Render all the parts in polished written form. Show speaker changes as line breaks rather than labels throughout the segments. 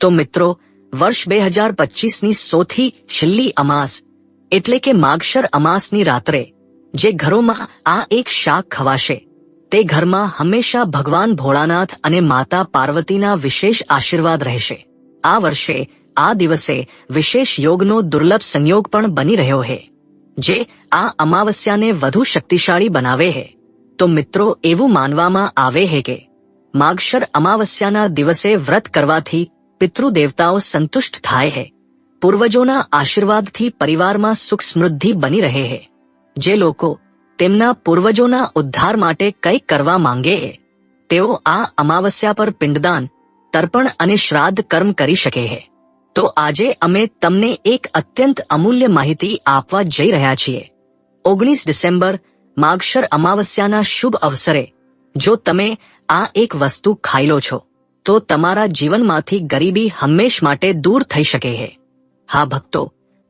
તો મિત્રો, વર્ષ 2025ની સૌથી છેલ્લી અમાસ એટલે કે માગશર અમાસની રાત્રે જે ઘરોમાં આ એક શાક ખવાશે તે ઘરમાં હંમેશા ભગવાન ભોળાનાથ અને માતા પાર્વતીના વિશેષ આશીર્વાદ રહેશે. આ વર્ષે આ દિવસે વિશેષ યોગનો દુર્લભ સંયોગ પણ બની રહ્યો છે જે આ અમાવસ્યાને વધુ શક્તિશાળી બનાવે છે. તો મિત્રો, એવું માનવામાં આવે છે કે માગશર અમાવસ્યાના દિવસે વ્રત કરવાથી પિતૃદેવતાઓ સંતુષ્ટ થાય છે. પૂર્વજોના આશીર્વાદથી પરિવારમાં સુખ સમૃદ્ધિ બની રહે છે. જે લોકો તેમના પૂર્વજોના ઉદ્ધાર માટે કંઈક કરવા માંગે છે તેઓ આ અમાવસ્યા પર પિંડદાન, તર્પણ અને શ્રાદ્ધ કર્મ કરી શકે છે. તો આજે અમે તમને એક અત્યંત અમૂલ્ય માહિતી આપવા જઈ રહ્યા છીએ. 19 ડિસેમ્બર માગશર અમાવસ્યાના શુભ અવસરે જો તમે આ એક વસ્તુ ખાઈ લો છો તો તમારા જીવનમાંથી ગરીબી હંમેશ માટે દૂર થઈ શકે છે. હા ભક્તો,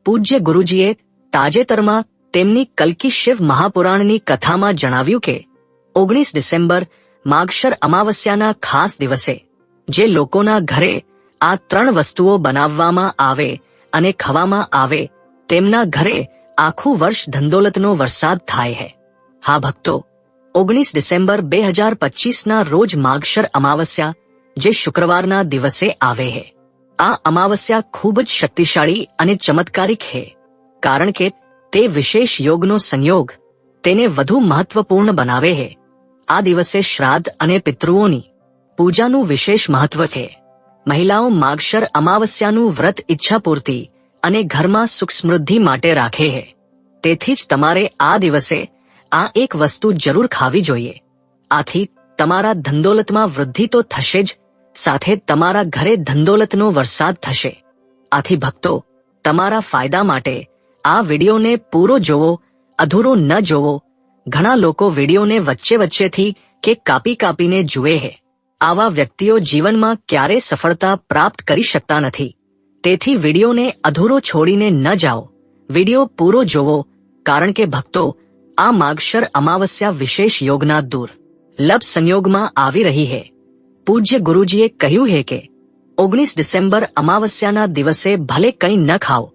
પૂજ્ય ગુરુજીએ તાજેતરમાં તેમની કલ્કી શિવ મહાપુરાણની કથામાં જણાવ્યું કે 19 ડિસેમ્બર માગશર અમાવસ્યાના ખાસ દિવસે જે લોકોના ઘરે આ 3 વસ્તુઓ બનાવવામાં આવે અને ખવામાં આવે તેમના ઘરે આખું વર્ષ ધનદોલતનો વરસાદ થાય છે. હા ભક્તો, 19 ડિસેમ્બર 2025ના રોજ માગશર અમાવસ્યા જે શુક્રવારના દિવસે આવે છે. આ અમાવસ્યા ખૂબ જ શક્તિશાળી અને ચમત્કારિક છે કારણ કે તે વિશેષ યોગનો સંયોગ તેને વધુ મહત્વપૂર્ણ બનાવે છે. આ દિવસે શ્રાદ્ધ અને પિતૃઓની પૂજાનું વિશેષ મહત્વ છે. મહિલાઓ માગશર અમાવસ્યાનું વ્રત ઈચ્છાપૂર્તિ અને ઘરમાં સુખ સમૃદ્ધિ માટે રાખે છે. તેથી જ તમારે આ દિવસે આ એક વસ્તુ જરૂર ખાવી જોઈએ. આથી તમારા ધનદોલતમાં વૃદ્ધિ તો થશે જ, સાથે તમારા ઘરે ધનદોલતનો વરસાદ થશે. આથી ભક્તો, તમારા ફાયદા માટે આ વિડીયોને પૂરો જોવો, અધૂરો ન જોવો. ઘણા લોકો વિડીયોને વચ્ચેથી કે કાપીને જુએ છે. આવા વ્યક્તિઓ જીવનમાં ક્યારે સફળતા પ્રાપ્ત કરી શકતા નથી. તેથી વિડીયોને અધૂરો છોડીને ન જાઓ, વિડીયો પૂરો જોવો. કારણ કે ભક્તો, આ માગશર અમાવસ્યા વિશેષ યોગના દુર્લભ સંયોગમાં આવી રહી છે. પૂજ્ય ગુરુજીએ કહ્યું છે કે 19 ડિસેમ્બર અમાવસ્યાના દિવસે ભલે કંઈ ન ખાઓ,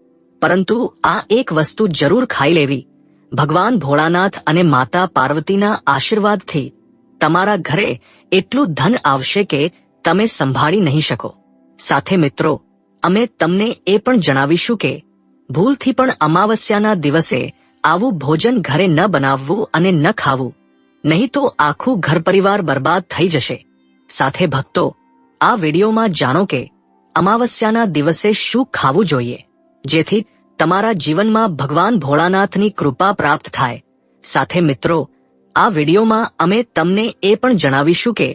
પરંતુ આ એક વસ્તુ જરૂર ખાઈ લેવી. ભગવાન ભોળાનાથ અને માતા પાર્વતીના આશીર્વાદથી તમારા ઘરે એટલું ધન આવશે કે તમે સંભાળી નહીં શકો. સાથે મિત્રો, અમે તમને એ પણ જણાવીશું કે ભૂલથી પણ અમાવસ્યાના દિવસે આવું ભોજન ઘરે ન બનાવવું અને ન ખાવું, નહીં તો આખું ઘર પરિવાર બરબાદ થઈ જશે. સાથે ભક્તો, આ વિડીયોમાં જાણો કે અમાવસ્યાના દિવસે શું ખાવું જોઈએ જેથી તમારા જીવનમાં ભગવાન ભોળાનાથની કૃપા પ્રાપ્ત થાય. સાથે મિત્રો, આ વિડીયોમાં અમે તમને એ પણ જણાવીશું કે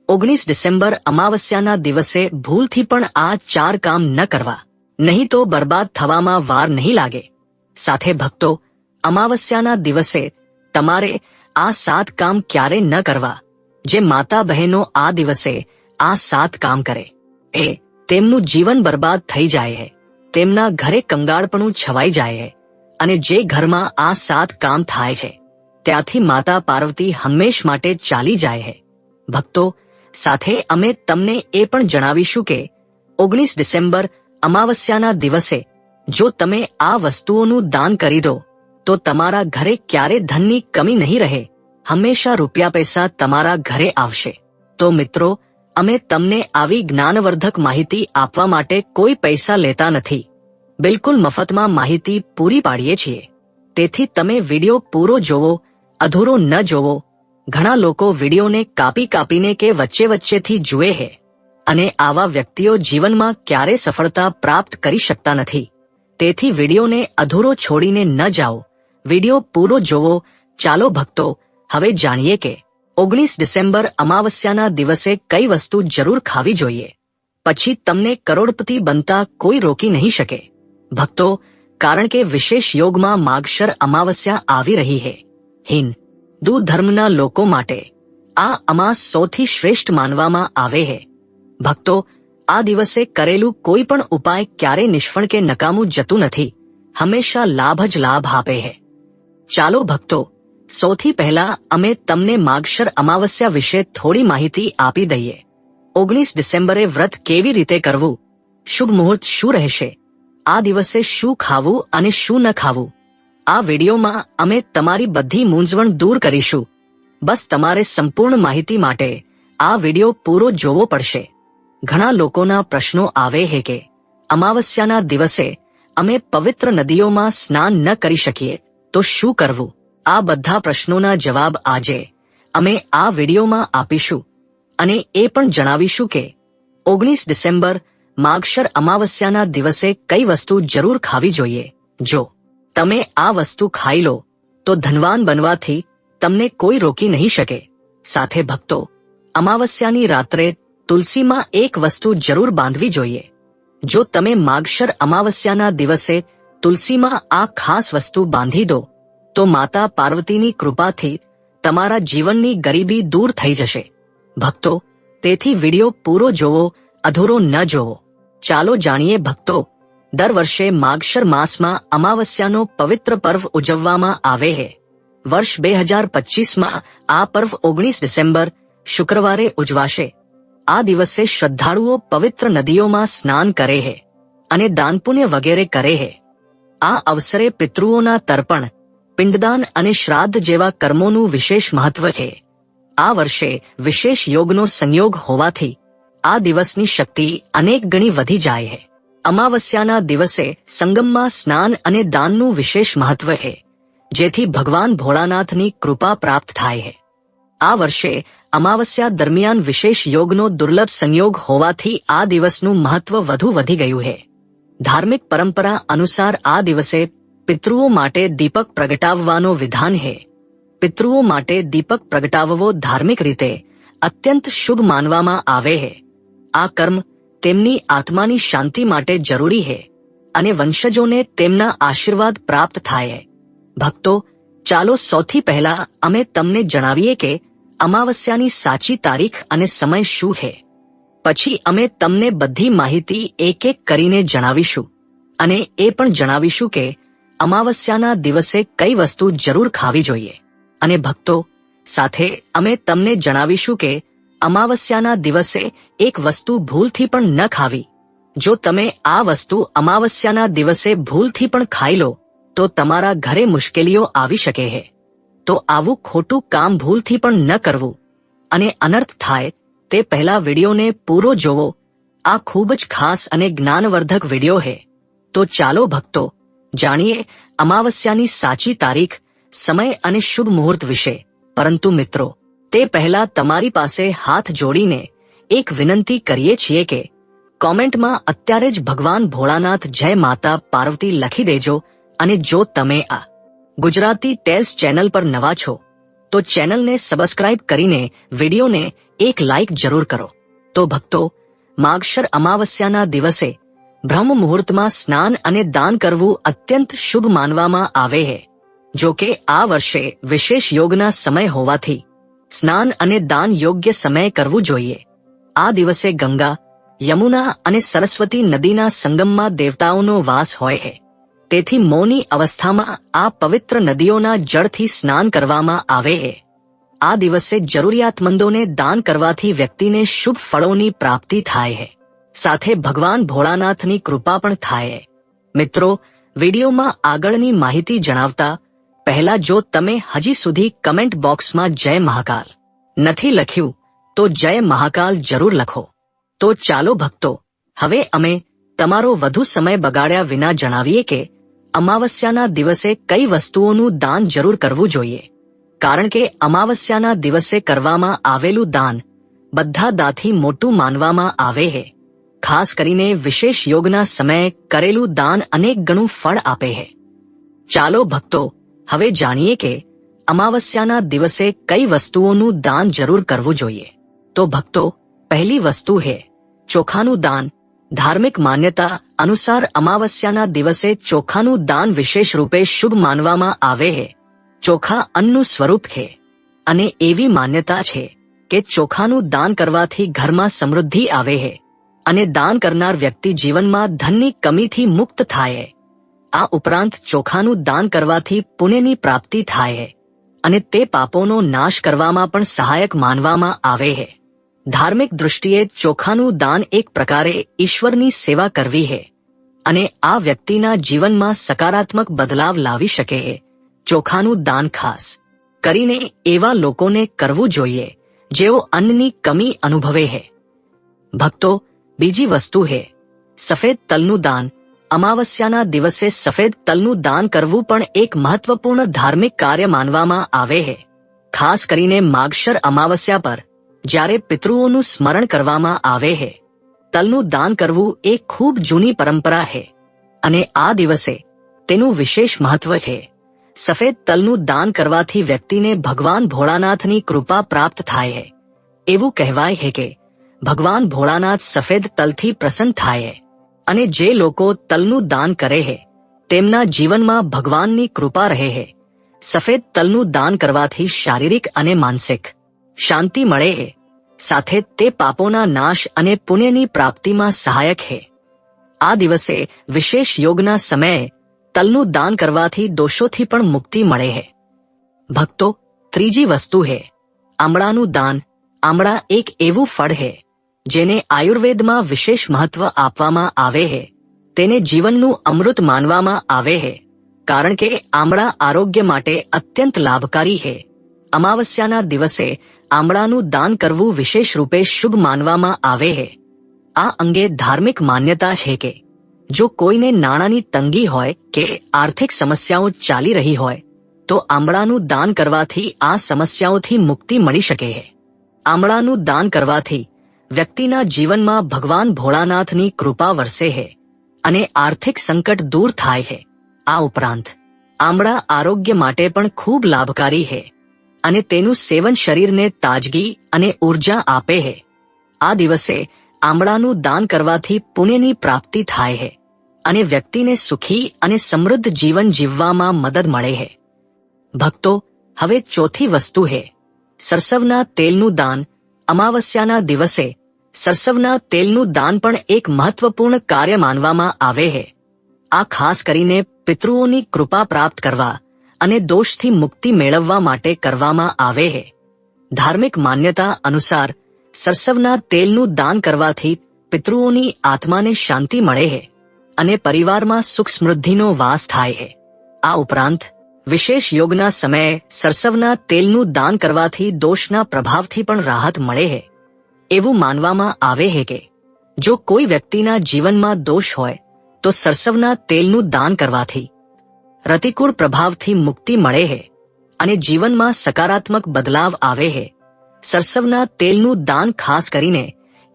19 ડિસેમ્બર અમાવસ્યાના દિવસે ભૂલથી પણ આ 4 કામ ન કરવા, નહીં તો બરબાદ થવામાં વાર નહીં લાગે. સાથે ભક્તો, અમાવસ્યાના દિવસે તમારે આ 7 કામ ક્યારે ન કરવા. જે માતા બહેનો આ દિવસે આ 7 કામ કરે એ તેમનું જીવન બરબાદ થઈ જાય છે, તેમના ઘરે કંગાળપણું છવાઈ જાય છે અને જે ઘરમાં આ 7 કામ થાય છે ત્યાંથી માતા પાર્વતી હંમેશ માટે ચાલી જાય છે. ભક્તો, સાથે અમે તમને એ પણ જણાવીશું કે 19 ડિસેમ્બર અમાવસ્યાના દિવસે જો તમે આ વસ્તુઓનું દાન કરી દો તો તમારા ઘરે ક્યારે ધનની કમી નહીં રહે. હંમેશા રૂપિયા પૈસા તમારા ઘરે આવશે. તો મિત્રો, અમે તમને આવી જ્ઞાનવર્ધક માહિતી આપવા માટે કોઈ પૈસા લેતા નથી. બિલકુલ મફતમાં માહિતી પૂરી પાડીએ છીએ. તેથી તમે વિડીયો પૂરો જોવો, અધૂરો ન જોવો. ઘણા લોકો વિડીયોને કાપીને કે વચ્ચેથી જુએ છે અને આવા વ્યક્તિઓ જીવનમાં ક્યારે સફળતા પ્રાપ્ત કરી શકતા નથી. તેથી વિડીયોને અધૂરો છોડીને ન જાઓ, વિડીયો પૂરો જોવો. ચાલો ભક્તો, હવે જાણીએ કે 19 ડિસેમ્બર અમાવસ્યાના દિવસે કઈ વસ્તુ જરૂર ખાવી જોઈએ. પછી તમને કરોડપતિ બનતા કોઈ રોકી નહીં શકે. ભક્તો, કારણ કે વિશેષ યોગમાં માગશર અમાવસ્યા આવી રહી છે. હિન્દુ ધર્મના લોકો માટે આ અમાસ સૌથી શ્રેષ્ઠ માનવામાં આવે છે. ભક્તો, આ દિવસે કરેલું કોઈ પણ ઉપાય ક્યારે નિષ્ફળ કે નકામું જતું નથી, હંમેશા લાભ જ લાભ આપે છે. ચાલો ભક્તો, સૌથી પહેલા અમે તમને માગશર અમાવસ્યા વિશે થોડી માહિતી આપી દઈએ. 19 ડિસેમ્બરે વ્રત કેવી રીતે કરવું શુભ મુહૂર્ત શું રહેશે, આ દિવસે શું ખાવું અને શું ન ખાવું, આ વિડીયોમાં અમે તમારી બધી મૂંઝવણ દૂર કરીશું. બસ તમારે સંપૂર્ણ માહિતી માટે આ વિડીયો પૂરો જોવો પડશે. ઘણા લોકોના પ્રશ્નો આવે છે કે અમાવસ્યાના દિવસે અમે પવિત્ર નદીઓમાં સ્નાન ન કરી શકીએ તો શું કરવું. આ બધા પ્રશ્નોના જવાબ આજે અમે આ વિડીયોમાં આપીશું અને એ પણ જણાવીશું કે 19 ડિસેમ્બર માગશર અમાવસ્યાના દિવસે કઈ વસ્તુ જરૂર ખાવી જોઈએ. જો તમે આ વસ્તુ ખાઈ લો તો ધનવાન બનવાથી તમને કોઈ રોકી નહીં શકે. સાથે ભક્તો, અમાવસ્યાની રાત્રે તુલસીમાં એક વસ્તુ જરૂર બાંધવી જોઈએ. જો તમે માગશર અમાવસ્યાના દિવસે તુલસીમાં આ ખાસ વસ્તુ બાંધી દો તો માતા પાર્વતીની કૃપાથી તમારા જીવનની ગરીબી દૂર થઈ જશે. ભક્તો, તેથી વિડીયો પૂરો જોવો, અધૂરો ન જોવો. ચાલો જાણીએ ભક્તો, દર વર્ષે માગશર માસમાં અમાવસ્યાનો પવિત્ર પર્વ ઉજવવામાં આવે છે. વર્ષ 2025માં આ પર્વ 19 ડિસેમ્બર શુક્રવારે ઉજવાશે. આ દિવસે શ્રદ્ધાળુઓ પવિત્ર નદીઓમાં સ્નાન કરે છે અને દાનપુણ્ય વગેરે કરે છે. આ અવસરે પિતૃઓના તર્પણ, પિંડદાન અને શ્રાદ્ધ જેવા કર્મોનું વિશેષ મહત્વ છે. આ વર્ષે વિશેષ યોગનો સંયોગ હોવાથી આ દિવસની શક્તિ અનેક ગણી વધી જાય છે. અમાવસ્યાના દિવસે સંગમમાં સ્નાન અને દાનનું વિશેષ મહત્વ છે, જેથી ભગવાન ભોળાનાથની કૃપા પ્રાપ્ત થાય છે. આ વર્ષે અમાવસ્યા દરમિયાન વિશેષ યોગનો દુર્લભ સંયોગ હોવાથી આ દિવસનું મહત્વ વધુ વધી ગયું છે. ધાર્મિક પરંપરા અનુસાર આ દિવસે પિતૃઓ માટે દીપક પ્રગટાવવાનો વિધાન છે. પિતૃઓ માટે દીપક પ્રગટાવવો ધાર્મિક રીતે અત્યંત શુભ માનવામાં આવે છે. આ કર્મ તેમની આત્માની શાંતિ માટે જરૂરી છે અને વંશજોને તેમના આશીર્વાદ પ્રાપ્ત થાય છે. ભક્તો, ચાલો સૌથી પહેલા અમે તમને જણાવીએ કે અમાવસ્યાની સાચી તારીખ અને સમય શું છે. પછી અમે તમને બધી માહિતી એક એક કરીને જણાવીશું અને એ પણ જણાવીશું કે અમાવસ્યાના દિવસે કઈ વસ્તુ જરૂર ખાવી જોઈએ. અને ભક્તો, સાથે અમે તમને જણાવીશું કે અમાવસ્યાના દિવસે એક વસ્તુ ભૂલથી પણ ન ખાવી. જો તમે આ વસ્તુ અમાવસ્યાના દિવસે ભૂલથી પણ ખાઈ લો તો તમારા ઘરે મુશ્કેલીઓ આવી શકે છે. તો આવું ખોટું કામ ભૂલથી પણ ન કરવું અને અનર્થ થાય તે પહેલા વિડીયોને પૂરો જોવો. આ ખૂબ જ ખાસ અને જ્ઞાનવર્ધક વિડીયો છે. તો ચાલો ભક્તો, જાણીએ અમાવસ્યાની સાચી તારીખ, સમય અને શુભ મુહૂર્ત વિશે. પરંતુ મિત્રો, તે પહેલા તમારી પાસે હાથ જોડીને એક વિનંતી કરીએ છીએ કે કોમેન્ટમાં અત્યારે જ ભગવાન ભોળાનાથ જય માતા પાર્વતી લખી દેજો. અને જો તમે આ ગુજરાતી ટેલ્સ ચેનલ પર નવા છો તો ચેનલને સબસ્ક્રાઇબ કરીને વિડીયોને એક લાઇક જરૂર કરો. તો ભક્તો, માગશર અમાવસ્યાના દિવસે બ્રહ્મ મુહૂર્તમાં સ્નાન અને દાન કરવું અત્યંત શુભ માનવામાં આવે છે. જો કે આ વર્ષે વિશેષ યોગના સમય હોવાથી સ્નાન અને દાન યોગ્ય સમયે કરવું જોઈએ. આ દિવસે ગંગા, યમુના અને સરસ્વતી નદીના સંગમમાં દેવતાઓનો વાસ હોય છે. તેથી મૌની અવસ્થામાં આ પવિત્ર નદીઓના જળથી સ્નાન કરવામાં આવે છે. આ દિવસે જરૂરિયાતમંદોને દાન કરવાથી વ્યક્તિને શુભ ફળોની પ્રાપ્તિ થાય છે. સાથે ભગવાન ભોળાનાથની કૃપા પણ થાય છે. મિત્રો, વિડીયોમાં આગળની માહિતી જણાવતા પહેલા જો તમે હજી સુધી કમેન્ટ બોક્સમાં જય મહાકાલ નથી લખ્યું તો જય મહાકાલ જરૂર લખો. તો ચાલો ભક્તો, હવે અમે તમારો વધુ સમય બગાડ્યા વિના જણાવીએ કે અમાવસ્યાના દિવસે કઈ વસ્તુઓનું દાન જરૂર કરવું જોઈએ. કારણ કે અમાવસ્યાના દિવસે કરવામાં આવેલું દાન બધા દાનથી મોટું માનવામાં આવે છે. ખાસ કરીને વિશેષ યોગના સમયે કરેલું દાન અનેક ગણું ફળ આપે છે. ચાલો ભક્તો, હવે જાણીએ કે અમાવસ્યાના દિવસે કઈ વસ્તુઓનું દાન જરૂર કરવું જોઈએ. તો ભક્તો, પહેલી વસ્તુ છે ચોખાનું દાન. ધાર્મિક માન્યતા અનુસાર અમાવસ્યાના દિવસે ચોખાનું દાન વિશેષ રૂપે શુભ માનવામાં આવે છે. ચોખા અન્નનું સ્વરૂપ છે અને એવી માન્યતા છે કે ચોખાનું દાન કરવાથી ઘરમાં સમૃદ્ધિ આવે છે અને દાન કરનાર વ્યક્તિ જીવનમાં ધનની કમીથી મુક્ત થાય. આ ઉપરાંત ચોખાનું દાન કરવાથી પુણ્યની પ્રાપ્તિ થાય અને તે પાપોનો નાશ કરવામાં પણ સહાયક માનવામાં આવે છે. ધાર્મિક દૃષ્ટિએ ચોખાનું દાન એક પ્રકારે ઈશ્વરની સેવા કરવી છે અને આ વ્યક્તિના જીવનમાં સકારાત્મક બદલાવ લાવી શકે છે. ચોખાનું દાન ખાસ કરીને એવા લોકોને કરવું જોઈએ જેઓ અન્નની કમી અનુભવે છે. ભક્તો, બીજી વસ્તુ છે સફેદ તલનું દાન. અમાવસ્યાના દિવસે સફેદ તલનું દાન કરવું પણ એક મહત્વપૂર્ણ ધાર્મિક કાર્ય માનવામાં આવે છે. ખાસ કરીને માગશર અમાવસ્યા પર જ્યારે પિતૃઓનું સ્મરણ કરવામાં આવે છે. તલનું દાન કરવું એ ખૂબ જૂની પરંપરા છે અને આ દિવસે તેનું વિશેષ મહત્વ છે. સફેદ તલનું દાન કરવાથી વ્યક્તિને ભગવાન ભોળાનાથની કૃપા પ્રાપ્ત થાય છે. એવું કહેવાય છે કે ભગવાન ભોળાનાથ સફેદ તલથી પ્રસન્ન થાય છે અને જે લોકો તલનું દાન કરે છે તેમના જીવનમાં ભગવાનની કૃપા રહે છે. સફેદ તલનું દાન કરવાથી શારીરિક અને માનસિક શાંતિ મળે છે, સાથે તે પાપોના નાશ અને પુણ્યની પ્રાપ્તિમાં સહાયક છે. આ દિવસે વિશેષ યોગના સમયે તલનું દાન કરવાથી દોષોથી પણ મુક્તિ મળે છે. ભક્તો, ત્રીજી વસ્તુ છે આમળાનું દાન. આમળા એક એવું ફળ છે જેને આયુર્વેદમાં વિશેષ મહત્વ આપવામાં આવે છે. તેને જીવનનું અમૃત માનવામાં આવે છે કારણ કે આમળા આરોગ્ય માટે અત્યંત લાભકારી છે. અમાવસ્યાના દિવસે આમળાનું દાન કરવું વિશેષ રૂપે શુભ માનવામાં આવે છે. આ અંગે ધાર્મિક માન્યતા છે કે જો કોઈને નાણાંની તંગી હોય કે આર્થિક સમસ્યાઓ ચાલી રહી હોય તો આમળાનું દાન કરવાથી આ સમસ્યાઓથી મુક્તિ મળી શકે છે. આમળાનું દાન કરવાથી વ્યક્તિના જીવનમાં ભગવાન ભોળાનાથની કૃપા વરસે છે અને આર્થિક સંકટ દૂર થાય છે. આ ઉપરાંત આમળા આરોગ્ય માટે પણ ખૂબ લાભકારી છે અને તેનું સેવન શરીરને તાજગી અને ઉર્જા આપે છે. આ દિવસે આમળાનું દાન કરવાથી પુણ્યની પ્રાપ્તિ થાય છે અને વ્યક્તિને સુખી અને સમૃદ્ધ જીવન જીવવામાં મદદ મળે છે. ભક્તો, હવે ચોથી વસ્તુ છે સરસવના તેલનું દાન. અમાવસ્યાના દિવસે સરસવના તેલનું દાન પણ એક મહત્વપૂર્ણ કાર્ય માનવામાં આવે છે. આ ખાસ કરીને પિતૃઓની કૃપા પ્રાપ્ત કરવા અને દોષથી મુક્તિ મેળવવા માટે કરવામાં આવે છે. ધાર્મિક માન્યતા અનુસાર સરસવના તેલનું દાન કરવાથી પિતૃઓની આત્માને શાંતિ મળે છે અને પરિવારમાં સુખ સમૃદ્ધિનો વાસ થાય છે. આ ઉપરાંત વિશેષ યોગના સમયે સરસવના તેલનું દાન કરવાથી દોષના પ્રભાવથી પણ રાહત મળે છે. એવું માનવામાં આવે છે કે જો કોઈ વ્યક્તિના જીવનમાં દોષ હોય તો સરસવના તેલનું દાન કરવાથી પ્રતિકૂળ પ્રભાવથી મુક્તિ મળે છે અને જીવનમાં સકારાત્મક બદલાવ આવે છે. સરસવના તેલનું દાન ખાસ કરીને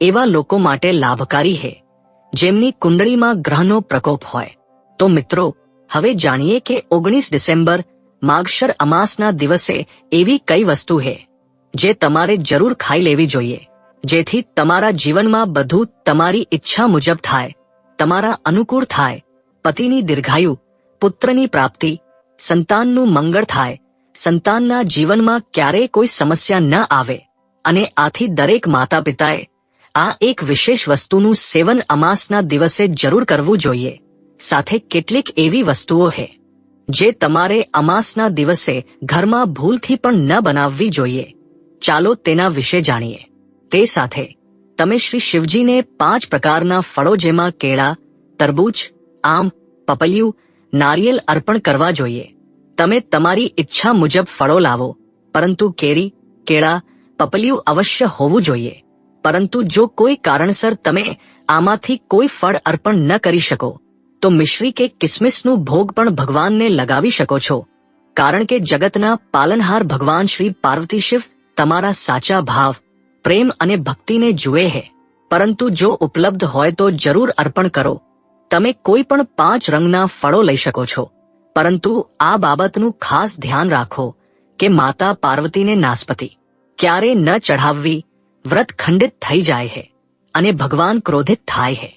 એવા લોકો માટે લાભકારી છે જેમની કુંડળીમાં ગ્રહનો પ્રકોપ હોય. તો મિત્રો, હવે જાણીએ કે 19 ડિસેમ્બર માગશર અમાસના દિવસે એવી કઈ વસ્તુ છે જે તમારે જરૂર ખાઈ લેવી જોઈએ જેથી તમારા જીવનમાં બધું તમારી ઈચ્છા મુજબ થાય, તમારા અનુકૂળ થાય, પતિની દીર્ઘાયુ, પુત્રની પ્રાપ્તિ, સંતાનનું મંગળ થાય, સંતાનના જીવનમાં ક્યારેય કોઈ સમસ્યા ન આવે અને આથી દરેક માતા પિતાએ આ એક વિશેષ વસ્તુનું સેવન અમાસના દિવસે જરૂર કરવું જોઈએ. સાથે કેટલીક એવી વસ્તુઓ છે જે તમારે અમાસના દિવસે ઘરમાં ભૂલથી પણ ન બનાવવી જોઈએ. ચાલો તેના વિશે જાણીએ. તે સાથે તમે શ્રી શિવજીને 5 પ્રકારના ફળો જેમાં કેળા, તરબૂચ, આમ, પપૈયું, નારિયેલ અર્પણ કરવા જોઈએ. તમે તમારી ઈચ્છા મુજબ ફળો લાવો, પરંતુ કેરી, કેળા, પપૈયું અવશ્ય હોવું જોઈએ. પરંતુ જો કોઈ કારણસર તમે આમાંથી કોઈ ફળ અર્પણ ન કરી શકો તો મિશ્રી કે કિસમિસનું ભોગ પણ ભગવાનને લગાવી શકો છો, કારણ કે જગતના પાલનહાર ભગવાન શ્રી પાર્વતી શિવ તમારા સાચા ભાવ, પ્રેમ અને ભક્તિને જુએ છે. પરંતુ જો ઉપલબ્ધ હોય તો જરૂર અર્પણ કરો. તમે કોઈ પણ 5 રંગના ફળો લઈ શકો છો, પરંતુ આ બાબતનું ખાસ ધ્યાન રાખો કે માતા પાર્વતીને નાસપતિ ક્યારે ન ચઢાવવી. વ્રત ખંડિત થઈ જાય છે અને ભગવાન ક્રોધિત થાય છે.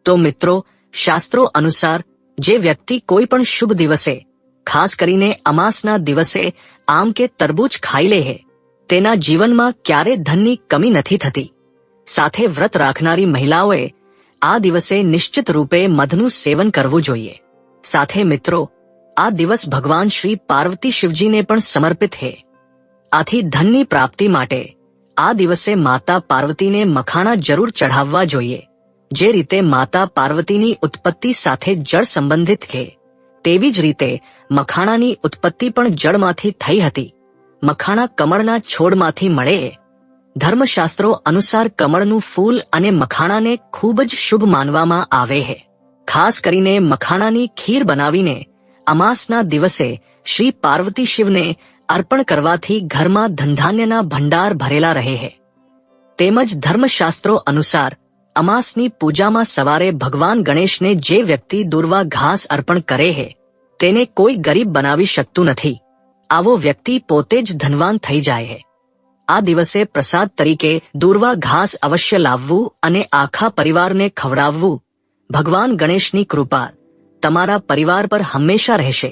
તો મિત્રો, શાસ્ત્રો અનુસાર જે વ્યક્તિ કોઈ પણ શુભ દિવસે, ખાસ કરીને અમાસના દિવસે આમ કે તરબૂચ ખાઈ લે છે તેના જીવનમાં ક્યારે ધનની કમી નથી થતી. સાથે વ્રત રાખનારી મહિલાઓએ આ દિવસે નિશ્ચિત રૂપે મધનું સેવન કરવું જોઈએ. સાથે મિત્રો, આ દિવસ ભગવાન શ્રી પાર્વતી શિવજીને પણ સમર્પિત છે. આથી ધનની પ્રાપ્તિ માટે આ દિવસે માતા પાર્વતીને મખાણા જરૂર ચઢાવવા જોઈએ. જે રીતે માતા પાર્વતીની ઉત્પત્તિ સાથે જળ સંબંધિત છે, તેવી જ રીતે મખાણાની ઉત્પત્તિ પણ જળમાંથી થઈ હતી. મખાણા કમળના છોડમાંથી મળે. ધર્મશાસ્ત્રો અનુસાર કમળનું ફૂલ અને મખાણાને ખૂબ જ શુભ માનવામાં આવે છે. ખાસ કરીને મખાણાની ખીર બનાવીને અમાસના દિવસે શ્રી પાર્વતી શિવને અર્પણ કરવાથી ઘરમાં ધનધાન્યના ભંડાર ભરેલા રહે છે. તેમજ ધર્મશાસ્ત્રો અનુસાર અમાસની પૂજામાં સવારે ભગવાન ગણેશને જે વ્યક્તિ દૂર્વા ઘાસ અર્પણ કરે છે, તેને કોઈ ગરીબ બનાવી શકતું નથી. આવો વ્યક્તિ પોતે જ ધનવાન થઈ જાય છે. આ દિવસે પ્રસાદ તરીકે દૂર્વા ઘાસ અવશ્ય લાવવું અને આખા પરિવારને ખવડાવવું. ભગવાન ગણેશની કૃપા તમારા પરિવાર પર હંમેશા રહેશે.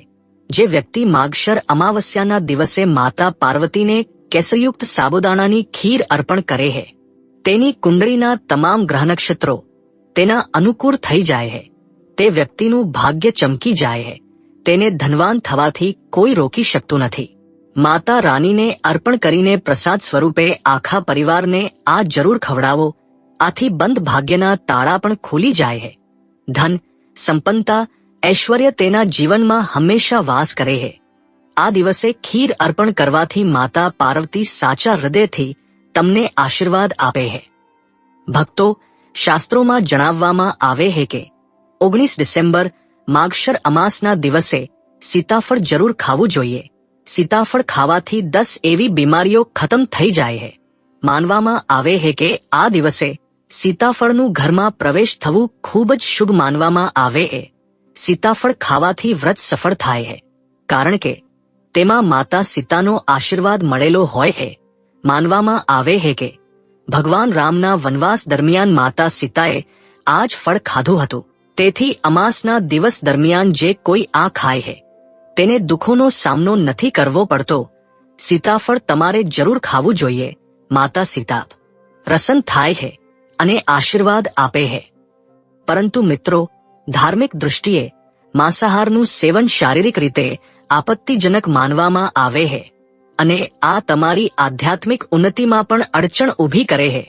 જે વ્યક્તિ માગશર અમાવસ્યાના દિવસે માતા પાર્વતીને કેસરયુક્ત સાબુદાણાની ખીર અર્પણ કરે છે, તેની કુંડળીના તમામ ગ્રહ નક્ષત્રો તેના અનુકૂળ થઈ જાય છે. તે વ્યક્તિનું ભાગ્ય ચમકી જાય છે. તેને ધનવાન થવાથી કોઈ રોકી શકતું નથી. માતા રાનીને અર્પણ કરીને પ્રસાદ સ્વરૂપે આખા પરિવારને આ જરૂર ખવડાવો. આથી બંધ ભાગ્યના તાળા પણ ખુલી જાય છે. ધન, સંપન્નતા, ઐશ્વર્ય તેના જીવનમાં હંમેશા વાસ કરે છે. આ દિવસે ખીર અર્પણ કરવાથી માતા પાર્વતી સાચા હૃદયથી તમને આશીર્વાદ આપે છે. ભક્તો, શાસ્ત્રોમાં જણાવવામાં આવે છે કે 19 ડિસેમ્બર માગશર અમાસના દિવસે સીતાફળ જરૂર ખાવું જોઈએ. સીતાફળ ખાવાથી 10 એવી બીમારીઓ ખતમ થઈ જાય છે. માનવામાં આવે છે કે આ દિવસે સીતાફળનું ઘરમાં પ્રવેશ થવું ખૂબ જ શુભ માનવામાં આવે છે. સીતાફળ ખાવાથી વ્રત સફળ થાય છે, કારણ કે તેમાં માતા સીતાનો આશીર્વાદ મળેલો હોય છે. માનવામાં આવે છે કે ભગવાન રામના વનવાસ દરમિયાન માતા સીતાએ આ જ ફળ ખાધું હતું. તેથી અમાસના દિવસ દરમિયાન જે કોઈ આ ખાય છે, તેને દુઃખોનો સામનો નથી કરવો પડતો. સીતાફળ તમારે જરૂર ખાવું જોઈએ. માતા સીતા પ્રસન્ન થાય છે અને આશીર્વાદ આપે છે. પરંતુ મિત્રો, ધાર્મિક દૃષ્ટિએ માંસાહારનું સેવન શારીરિક રીતે આપત્તિજનક માનવામાં આવે છે અને આ તમારી આધ્યાત્મિક ઉન્નતિમાં પણ અડચણ ઊભી કરે છે.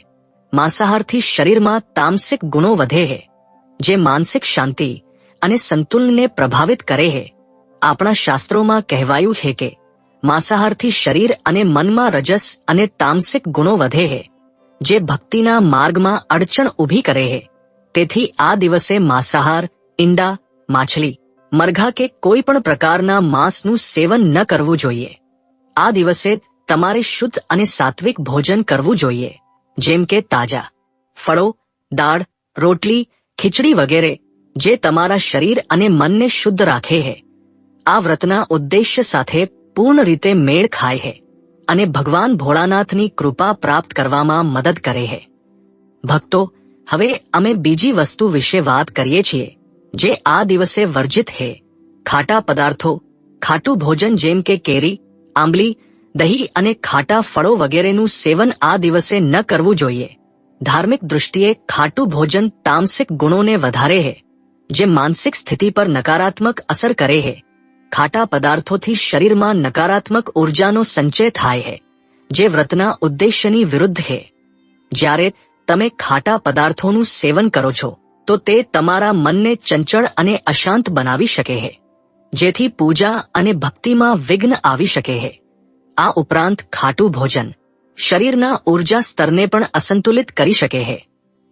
માંસાહારથી શરીરમાં તામસિક ગુણો વધે છે, જે માનસિક શાંતિ અને સંતુલનને પ્રભાવિત કરે છે. આપણા શાસ્ત્રોમાં કહેવાયું છે કે માંસાહારથી શરીર અને મનમાં રજસ અને તામસિક ગુણો વધે છે, જે ભક્તિના માર્ગમાં અડચણ ઊભી કરે છે. તેથી આ દિવસે માંસાહાર, ઈંડા, માછલી, મરઘા કે કોઈ પણ પ્રકારના માંસનું સેવન ન કરવું જોઈએ. આ દિવસે તમારે શુદ્ધ અને સાત્વિક ભોજન કરવું જોઈએ, જેમ કે તાજા ફળો, દાળ, રોટલી, ખીચડી વગેરે, જે તમારા શરીર અને મનને શુદ્ધ રાખે છે. આ વ્રતના ઉદ્દેશ્ય સાથે પૂર્ણ રીતે મેળ ખાય છે અને ભગવાન ભોળાનાથની કૃપા પ્રાપ્ત કરવામાં મદદ કરે છે. ભક્તો, હવે અમે બીજી વસ્તુ વિશે વાત કરીએ છીએ, જે આ દિવસે વર્જિત છે. ખાટા પદાર્થો, ખાટું ભોજન જેમ કે કેરી, આંબલી, દહીં અને ખાટા ફળો વગેરેનું સેવન આ દિવસે ન કરવું જોઈએ. ધાર્મિક દૃષ્ટિએ ખાટું ભોજન તામસિક ગુણોને વધારે છે, જે માનસિક સ્થિતિ પર નકારાત્મક અસર કરે છે. ખાટા પદાર્થોથી શરીરમાં નકારાત્મક ઉર્જાનો સંચય થાય છે, જે વ્રતના ઉદ્દેશ્યની વિરુદ્ધ છે. જ્યારે તમે ખાટા પદાર્થોનું સેવન કરો છો, તો તે તમારા મનને ચંચળ અને અશાંત બનાવી શકે છે, જેથી પૂજા અને ભક્તિમાં વિઘ્ન આવી શકે છે. આ ઉપરાંત ખાટું ભોજન શરીરના ઉર્જા સ્તરને પણ અસંતુલિત કરી શકે છે.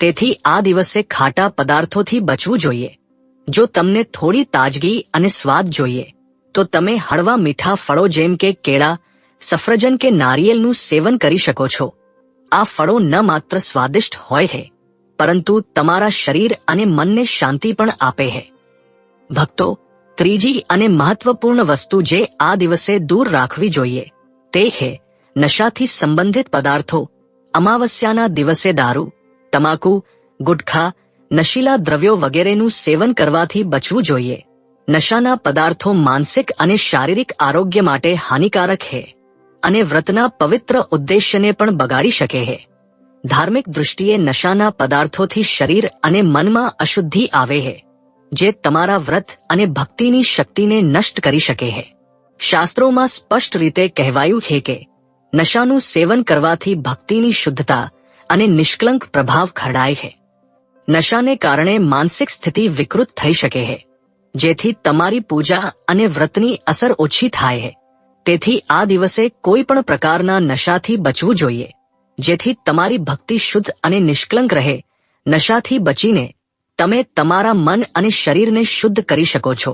તેથી આ દિવસે ખાટા પદાર્થોથી બચવું જોઈએ. જો તમને થોડી તાજગી અને સ્વાદ જોઈએ, તો તમે હળવા મીઠા ફળો જેમ કે કેળા, સફરજન કે નારિયેળનું સેવન કરી શકો છો. આ ફળો ન માત્ર સ્વાદિષ્ટ હોય છે, પરંતુ તમારા શરીર અને મનને શાંતિ પણ આપે છે. ભક્તો, ત્રીજી અને મહત્વપૂર્ણ વસ્તુ જે આ દિવસે દૂર રાખવી જોઈએ, તે છે નશાથી સંબંધિત પદાર્થો. અમાવસ્યાના દિવસે દારૂ, તમાકુ, ગુટખા, નશીલા દ્રવ્યો વગેરેનું સેવન કરવાથી બચવું જોઈએ. નશાના પદાર્થો માનસિક અને શારીરિક આરોગ્ય માટે હાનિકારક છે અને વ્રતના પવિત્ર ઉદ્દેશ્યને પણ બગાડી શકે છે. ધાર્મિક દૃષ્ટિએ નશાના પદાર્થોથી શરીર અને મનમાં અશુદ્ધિ આવે છે, જે તમારા વ્રત અને ભક્તિની શક્તિને નષ્ટ કરી શકે છે. શાસ્ત્રોમાં સ્પષ્ટ રીતે કહેવાયું છે કે નશાનું સેવન કરવાથી ભક્તિની શુદ્ધતા અને નિષ્કલંક પ્રભાવ ખરડાય છે. નશાને કારણે માનસિક સ્થિતિ વિકૃત થઈ શકે છે, જેથી તમારી પૂજા અને વ્રતની અસર ઓછી થાય છે. તેથી આ દિવસે કોઈ પણ પ્રકારના નશાથી બચવું જોઈએ, જેથી તમારી ભક્તિ શુદ્ધ અને નિષ્કલંક રહે. નશાથી બચીને તમે તમારા મન અને શરીરને શુદ્ધ કરી શકો છો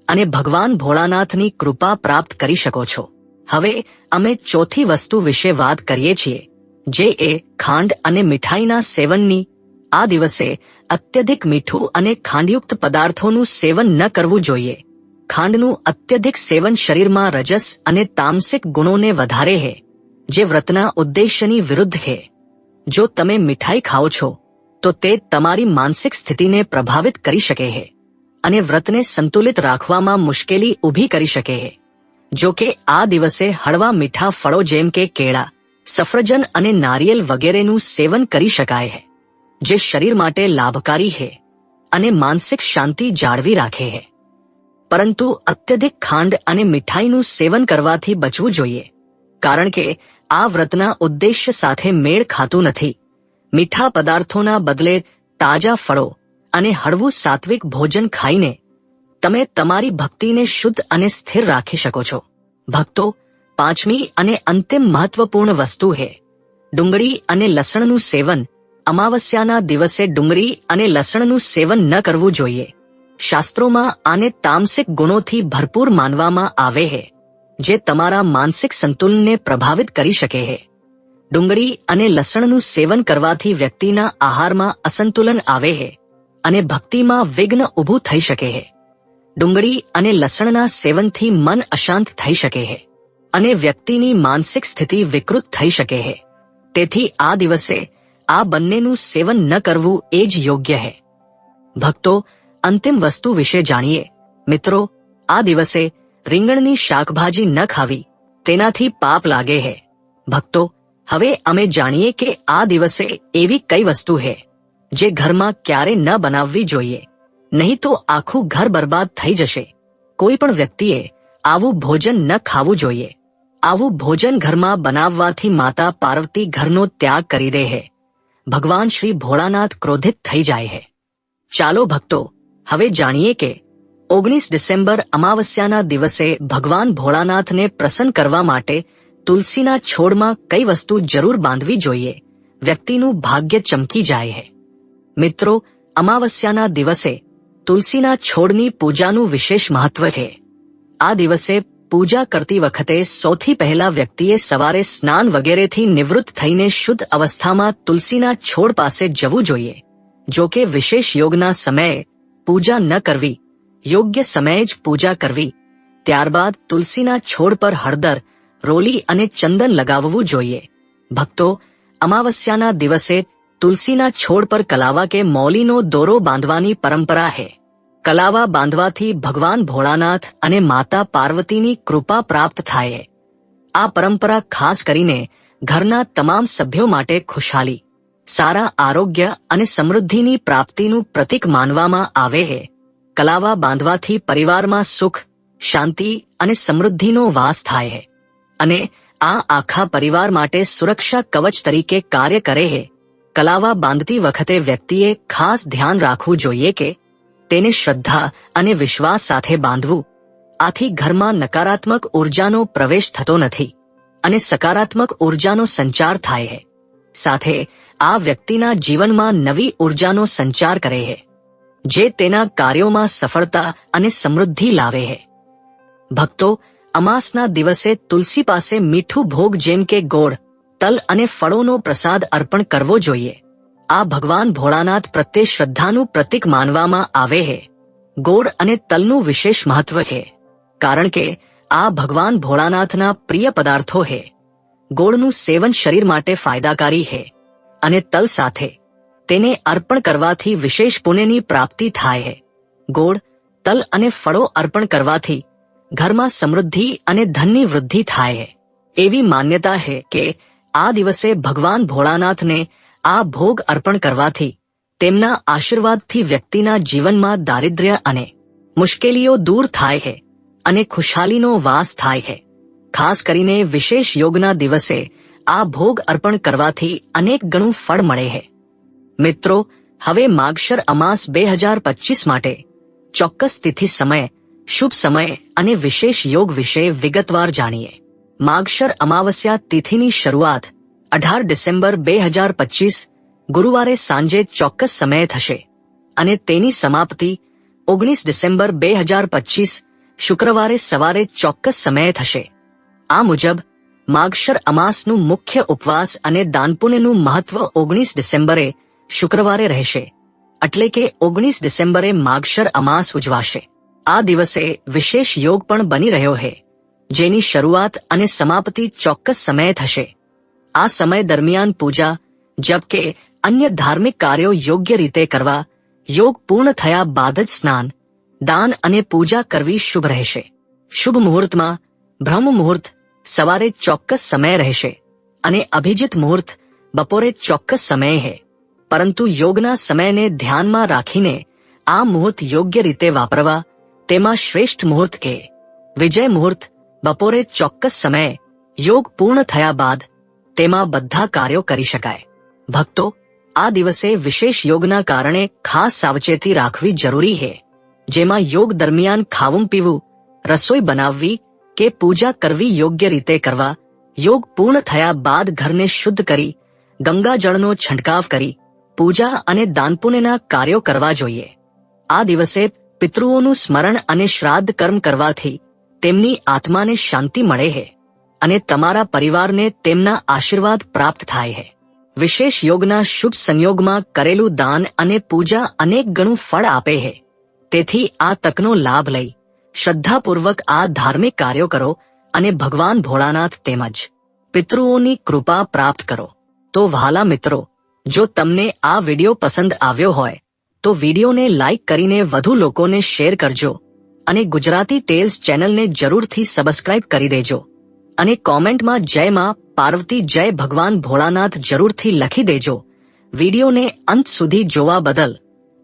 અને ભગવાન ભોળાનાથની કૃપા પ્રાપ્ત કરી શકો છો. હવે અમે ચોથી વસ્તુ વિશે વાત કરીએ છીએ, જે એ ખાંડ અને મીઠાઈના સેવનની. આ દિવસે અત્યધિક મીઠું અને ખાંડયુક્ત પદાર્થોનું સેવન ન કરવું જોઈએ. ખાંડનું અત્યધિક સેવન શરીરમાં રજસ અને તામસિક ગુણોને વધારે છે, જે વ્રતના ઉદ્દેશ્યની વિરુદ્ધ છે. જો તમે મીઠાઈ ખાઓ છો તો તે તમારી માનસિક સ્થિતિને પ્રભાવિત કરી શકે છે અને વ્રતને સંતુલિત રાખવામાં મુશ્કેલી ઊભી કરી શકે છે. જો કે આ દિવસે હળવા મીઠા ફળો જેમ કે કેળા, સફરજન અને નારિયેલ વગેરેનું સેવન કરી શકાય છે, જે શરીર માટે લાભકારી છે અને માનસિક શાંતિ જાળવી રાખે છે. પરંતુ અત્યધિક ખાંડ અને મીઠાઈનું સેવન કરવાથી બચવું જોઈએ, કારણ કે આ વ્રતના ઉદ્દેશ્ય સાથે મેળ ખાતું નથી. મીઠા પદાર્થોના બદલે તાજા ફળો અને હળવું સાત્વિક ભોજન ખાઈને તમે તમારી ભક્તિને શુદ્ધ અને સ્થિર રાખી શકો છો. ભક્તો, પાંચમી અને અંતિમ મહત્વપૂર્ણ વસ્તુ છે ડુંગળી અને લસણનું સેવન. અમાવસ્યાના દિવસે ડુંગળી અને લસણનું સેવન ન કરવું જોઈએ. શાસ્ત્રોમાં આને તામસિક ગુણોથી ભરપૂર માનવામાં આવે છે, જે તમારા માનસિક સંતુલનને પ્રભાવિત કરી શકે છે. ડુંગળી અને લસણનું સેવન કરવાથી વ્યક્તિના આહારમાં અસંતુલન આવે છે અને ભક્તિમાં વિઘ્ન ઊભું થઈ શકે છે. ડુંગળી અને લસણના સેવનથી મન અશાંત થઈ શકે છે અને વ્યક્તિની માનસિક સ્થિતિ વિકૃત થઈ શકે છે. તેથી આ દિવસે આ બંનેનું સેવન ન કરવું એ જ યોગ્ય છે. ભક્તો, અંતિમ વસ્તુ વિશે જાણીએ. મિત્રો, આ દિવસે રીંગણની શાકભાજી ન ખાવી, તેનાથી પાપ લાગે છે. ભક્તો, હવે અમે જાણીએ કે આ દિવસે એવી કઈ વસ્તુ છે જે ઘરમાં ક્યારે ન બનાવવી જોઈએ, નહીં તો આખું ઘર બરબાદ થઈ જશે. કોઈ પણ વ્યક્તિએ આવું ભોજન ન ખાવું જોઈએ. આવું ભોજન ઘરમાં બનાવવાથી માતા પાર્વતી ઘરનો ત્યાગ કરી દે છે. ભગવાન શ્રી ભોળાનાથ ક્રોધિત થઈ જાય છે. ચાલો ભક્તો, હવે જાણીએ કે 19 ડિસેમ્બર અમાવસ્યાના દિવસે ભગવાન ભોળાનાથને પ્રસન્ન કરવા માટે તુલસીના છોડમાં કઈ વસ્તુ જરૂર બાંધવી જોઈએ. વ્યક્તિનું ભાગ્ય ચમકી જાય છે. મિત્રો, અમાવસ્યાના દિવસે તુલસીના છોડની પૂજાનું વિશેષ મહત્વ છે. આ દિવસે પૂજા કરતી વખતે સૌથી પહેલા વ્યક્તિએ સવારે સ્નાન વગેરેથી નિવૃત્ત થઈને શુદ્ધ અવસ્થામાં તુલસીના છોડ પાસે જવું જોઈએ. જો કે વિશેષ યોગના સમયે પૂજા ન કરવી, યોગ્ય સમયે જ પૂજા કરવી. ત્યારબાદ તુલસીના છોડ પર હળદર, રોલી અને ચંદન લગાવવું જોઈએ. ભક્તો, અમાવસ્યાના દિવસે તુલસીના છોડ પર કલાવા કે મૌલીનો દોરો બાંધવાની પરંપરા છે. કલાવા બાંધવાથી ભગવાન ભોળાનાથ અને માતા પાર્વતીની કૃપા પ્રાપ્ત થાય. આ પરંપરા ખાસ કરીને ઘરના તમામ સભ્યો માટે ખુશહાલી, સારા આરોગ્ય અને સમૃદ્ધિની પ્રાપ્તિનું પ્રતીક માનવામાં આવે છે. કલાવા બાંધવાથી પરિવારમાં સુખ, શાંતિ અને સમૃદ્ધિનો વાસ થાય છે અને આ આખા પરિવાર માટે સુરક્ષા કવચ તરીકે કાર્ય કરે છે. કલાવા બાંધતી વખતે વ્યક્તિએ ખાસ ધ્યાન રાખવું જોઈએ કે તેને શ્રદ્ધા અને વિશ્વાસ સાથે બાંધવું. આથી ઘરમાં નકારાત્મક ઉર્જાનો પ્રવેશ થતો નથી અને સકારાત્મક ઉર્જાનો સંચાર થાય છે. સાથે આ વ્યક્તિના જીવનમાં નવી ઉર્જાનો સંચાર કરે છે, જે તેના કાર્યોમાં સફળતા અને સમૃદ્ધિ લાવે છે. ભક્તો, અમાસના દિવસે તુલસી પાસે મીઠું ભોગ જેમ કે ગોળ, તલ અને ફળોનો પ્રસાદ અર્પણ કરવો જોઈએ. આ ભગવાન ભોળાનાથ પ્રત્યે શ્રદ્ધાનું પ્રતીક માનવામાં આવે છે. ગોળ અને તલનું વિશેષ મહત્વ છે, કારણ કે આ ભગવાન ભોળાનાથના પ્રિય પદાર્થો છે. ગોળનું સેવન શરીર માટે ફાયદાકારી છે અને તલ સાથે તેને અર્પણ કરવાથી વિશેષ પુણ્યની પ્રાપ્તિ થાય છે. ગોળ, તલ અને ફળો અર્પણ કરવાથી ઘરમાં સમૃદ્ધિ અને ધનની વૃદ્ધિ થાય છે. એવી માન્યતા છે કે આ દિવસે ભગવાન ભોળાનાથને આ ભોગ અર્પણ કરવાથી તેમના આશીર્વાદથી વ્યક્તિના જીવનમાં દારિદ્ર્ય અને મુશ્કેલીઓ દૂર થાય છે અને ખુશહાલીનો વાસ થાય છે. ખાસ કરીને વિશેષ યોગના દિવસે આ ભોગ અર્પણ કરવાથી અનેક ગણું ફળ મળે છે. મિત્રો, હવે માગશર અમાસ 2025 માટે ચોક્કસ તિથિ, સમય, શુભ સમય અને વિશેષ યોગ વિશે વિગતવાર જાણીએ. માગશર અમાવસ્યા તિથિની શરૂઆત 18 ડિસેમ્બર 2025 ગુરુવારે સાંજે ચોક્કસ સમયે થશે અને તેની સમાપ્તિ 19 ડિસેમ્બર 2025 શુક્રવારે સવારે ચોક્કસ સમયે થશે. આ મુજબ માગશર અમાસનું મુખ્ય ઉપવાસ અને દાનપુણ્યનું મહત્વ 19 ડિસેમ્બરે શુક્રવારે રહેશે, એટલે કે 19 ડિસેમ્બરે માગશર અમાસ ઉજવાશે. આ દિવસે વિશેષ યોગ પણ બની રહ્યો છે, જેની શરૂઆત અને સમાપ્તિ ચોક્કસ સમયે થશે. આ સમય દરમિયાન પૂજા, જપ કે અન્ય ધાર્મિક કાર્યો યોગ્ય રીતે કરવા, યોગ પૂર્ણ થયા બાદ જ સ્નાન, દાન અને પૂજા કરવી શુભ રહેશે. શુભ મુહૂર્તમાં બ્રહ્મ મુહૂર્ત સવારે ચોક્કસ સમય રહેશે અને અભિજીત મુહૂર્ત બપોરે ચોક્કસ સમયે છે. પરંતુ યોગના સમયને ધ્યાનમાં રાખીને આ મુહૂર્ત યોગ્ય રીતે વાપરવા. તેમાં શ્રેષ્ઠ મુહૂર્ત કે વિજય મુહૂર્ત બપોરે ચોક્કસ સમયે યોગ પૂર્ણ થયા બાદ તેમાં બધા કાર્યો કરી શકાય. ભક્તો, આ દિવસે વિશેષ યોગના કારણે ખાસ સાવચેતી રાખવી જરૂરી છે, જેમાં યોગ દરમિયાન ખાવું પીવું, રસોઈ બનાવવી કે પૂજા કરવી યોગ્ય રીતે કરવા. યોગ પૂર્ણ થયા બાદ ઘરને શુદ્ધ કરી ગંગાજળનો છંટકાવ કરી પૂજા અને દાનપુણ્યના કાર્યો કરવા જોઈએ. આ દિવસે પિતૃઓનું સ્મરણ અને શ્રાદ્ધ કર્મ કરવાથી તેમની આત્માને શાંતિ મળે છે અને તમારા પરિવારને તેમના આશીર્વાદ પ્રાપ્ત થાય છે. વિશેષ યોગના શુભ સંયોગમાં કરેલું દાન અને પૂજા અનેક ગણું ફળ આપે છે. તેથી આ તકનો લાભ લઈ શ્રદ્ધાપૂર્વક આ ધાર્મિક કાર્યો કરો અને ભગવાન ભોળાનાથ તેમજ પિતૃઓની કૃપા પ્રાપ્ત કરો. તો વહાલા મિત્રો, જો તમને આ વિડિયો પસંદ આવ્યો હોય તો વિડિયોને લાઇક કરીને વધુ લોકોને શેર કરજો અને ગુજરાતી ટેલ્સ ચેનલને જરૂરથી સબસ્ક્રાઇબ કરી દેજો અને કોમેન્ટમાં જય માં પાર્વતી, જય ભગવાન ભોળાનાથ જરૂરથી લખી દેજો. વિડિયોને અંત સુધી જોવા બદલ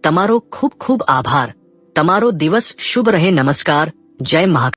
તમારો ખૂબ ખૂબ આભાર. તમારો દિવસ શુભ રહે. નમસ્કાર. જય મહાકાલ.